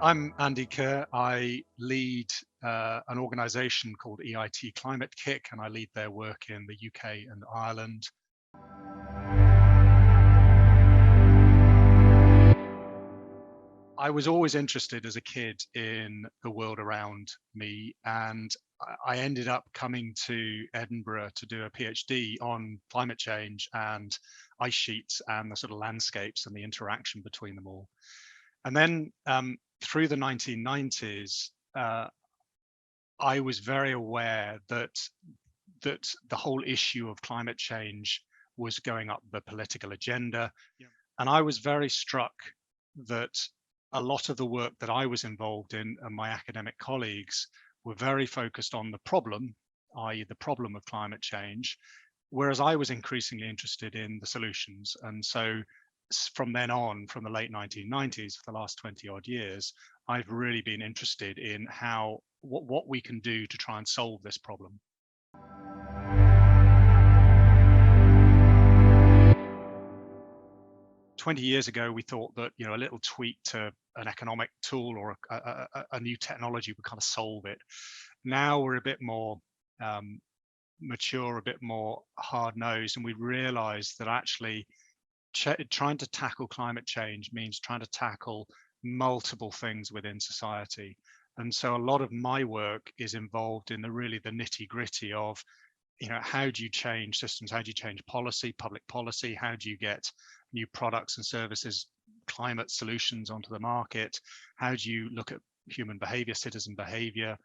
I'm Andy Kerr. I lead an organisation called EIT Climate-KIC, and I lead their work in the UK and Ireland. I was always interested as a kid in the world around me, and I ended up coming to Edinburgh to do a PhD on climate change and ice sheets and the sort of landscapes and the interaction between them all. And then through the 1990s, I was very aware that the whole issue of climate change was going up the political agenda. Yeah. And I was very struck that a lot of the work that I was involved in and my academic colleagues were very focused on the problem, i.e. the problem of climate change, whereas I was increasingly interested in the solutions. And so from then on, from the late 1990s, for the last 20 odd years, I've really been interested in what we can do to try and solve this problem. "20 years ago, we thought that a little tweak to an economic tool or a new technology would kind of solve it. Now we're a bit more mature, a bit more hard-nosed, and we realize that actually trying to tackle climate change means trying to tackle multiple things within society. And so a lot of my work is involved in the nitty-gritty of how do you change systems, how do you change policy, public policy, how do you get new products and services, climate solutions onto the market, how do you look at human behavior, citizen behavior.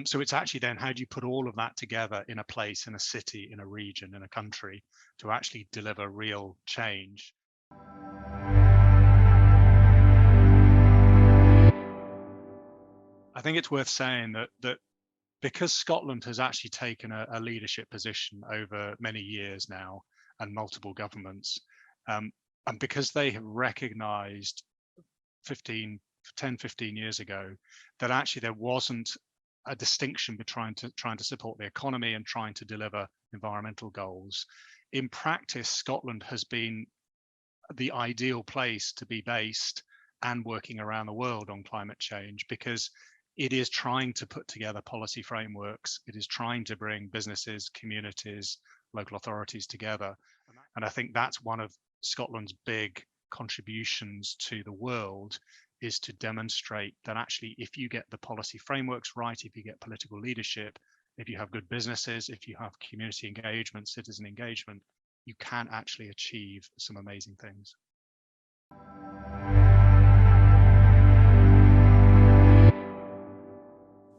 So it's actually then how do you put all of that together in a place, in a city, in a region, in a country to actually deliver real change. I think it's worth saying that because Scotland has actually taken a leadership position over many years now and multiple governments, and because they have recognized 10, 15 years ago that actually there wasn't a distinction between trying to support the economy and trying to deliver environmental goals. In practice, Scotland has been the ideal place to be based and working around the world on climate change, because it is trying to put together policy frameworks. It is trying to bring businesses, communities, local authorities together. And I think that's one of Scotland's big contributions to the world, is to demonstrate that actually if you get the policy frameworks right, if you get political leadership, if you have good businesses, if you have community engagement, citizen engagement, you can actually achieve some amazing things.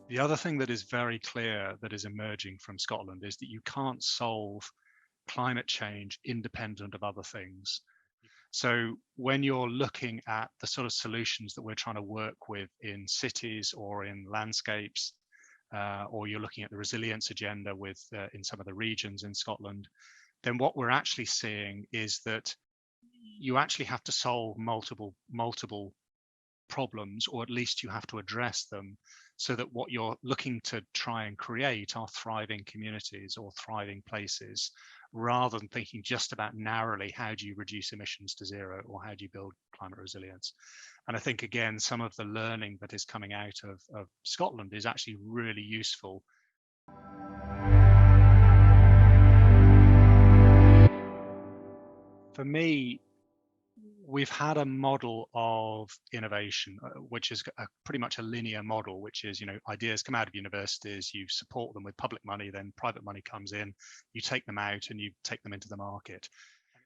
The other thing that is very clear that is emerging from Scotland is that you can't solve climate change independent of other things. So when you're looking at the sort of solutions that we're trying to work with in cities or in landscapes, or you're looking at the resilience agenda with in some of the regions in Scotland, then what we're actually seeing is that you actually have to solve multiple problems, or at least you have to address them, so that what you're looking to try and create are thriving communities or thriving places, rather than thinking just about narrowly how do you reduce emissions to zero or how do you build climate resilience. And I think, again, some of the learning that is coming out of Scotland is actually really useful. For me, we've had a model of innovation, which is pretty much a linear model, which is, ideas come out of universities, you support them with public money, then private money comes in, you take them out and you take them into the market.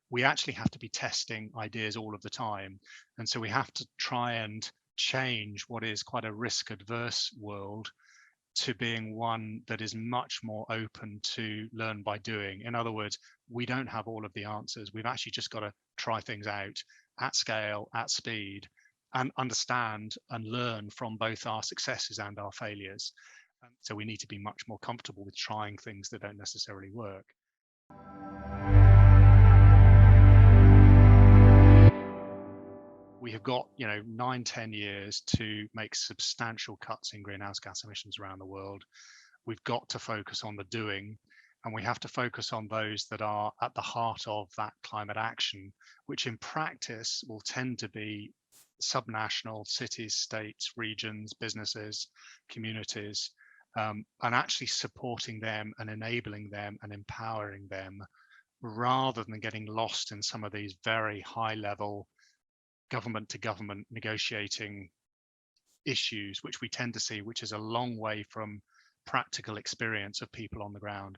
We actually have to be testing ideas all of the time. And so we have to try and change what is quite a risk-adverse world to being one that is much more open to learn by doing. In other words, we don't have all of the answers. We've actually just got to try things out at scale, at speed, and understand and learn from both our successes and our failures. So we need to be much more comfortable with trying things that don't necessarily work. We have got 9-10 years to make substantial cuts in greenhouse gas emissions around the world. We've got to focus on the doing, and we have to focus on those that are at the heart of that climate action, which in practice will tend to be subnational cities, states, regions, businesses, communities, and actually supporting them and enabling them and empowering them, rather than getting lost in some of these very high level government to government negotiating issues, which we tend to see, which is a long way from practical experience of people on the ground.